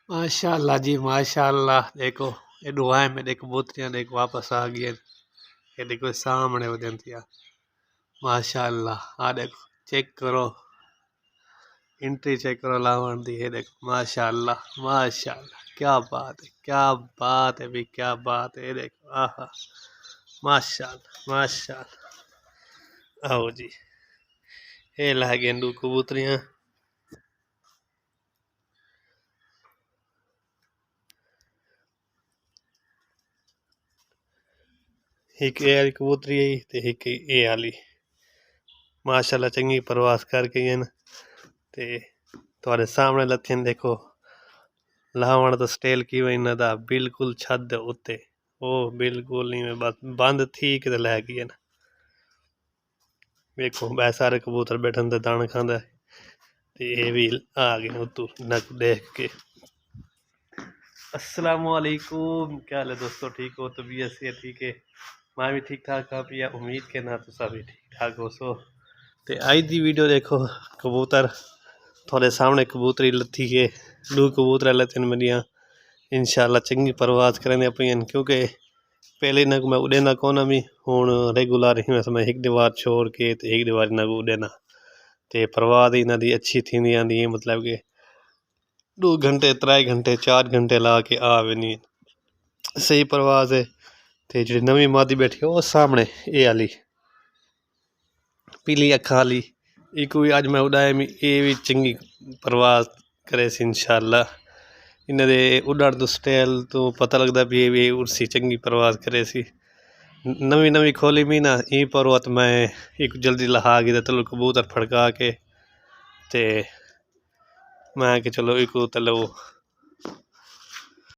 माशाल्लाह जी माशाल्लाह। देखो ये दुआएं में देखो कबूतरियां देखो वापस आ गई हैं। ये देखो सामने वजन थी माशाल्लाह। देखो चेक करो, एंट्री चेक करो लावण दी। ये देखो माशाल्लाह माशाल्लाह, क्या बात है, क्या बात है भाई, क्या बात है। ये देखो आहा माशाल्लाह माशाल्लाह। आओ जी, ये लै गए दो कबूतरियां। एक ए वाली कबूतरी आई ते एक ए वाली माशाल्लाह चंगी परवास कर गई हैं ते तुहाडे सामने लथे देखो लावण तो स्टेल की वही इन्हां दा बिल्कुल छत दे उत्ते। ओ बिल्कुल नहीं बस बंद थी कि लै गई है। देखो बै सारे कबूतर बैठन ते दाने खांदा ते ये भी आ गए उतू नक देख के। अस्सलामुअलैकुम, क्या हाल है दोस्तों, ठीक हो? तबीयत से ठीक है? मैं भी ठीक ठाक हाँ पिया, उम्मीद के ना तुसा भी ठीक ठाक हो सो। ते अज दी वीडियो देखो कबूतर थोड़े सामने कबूतरी लथी है, दो कबूतर लथन मेरिया इंशाल्लाह चंगी परवाज करें पियां क्योंकि पहले इन्हें मैं उड़ेना कौन भी हूँ रेगुलर ही मैं एक दीवार छोड़ के तो एक दीवार इन्हें उड़ेना तो परवाज इन्हों की अच्छी थी आँदी है। मतलब कि 2 घंटे 3 घंटे 4 घंटे ला के आ भी नहीं सही परवाज है। तो जी नवी मादी बैठी है वो सामने ये आली पीली अखा वाली एक भी अज मैं उड़ाया ये भी चंगी परवाज करे इंशाल्लाह। इन्हें दे उड़न तो स्टाइल तो पता लगता भी ये उड़सी चंगी परवाज करे सी। नवी नवी खोली मी ना ई परवत मैं एक जल्दी लहा गई तलो कबूतर फड़का के ते मैं कि चलो एक तलो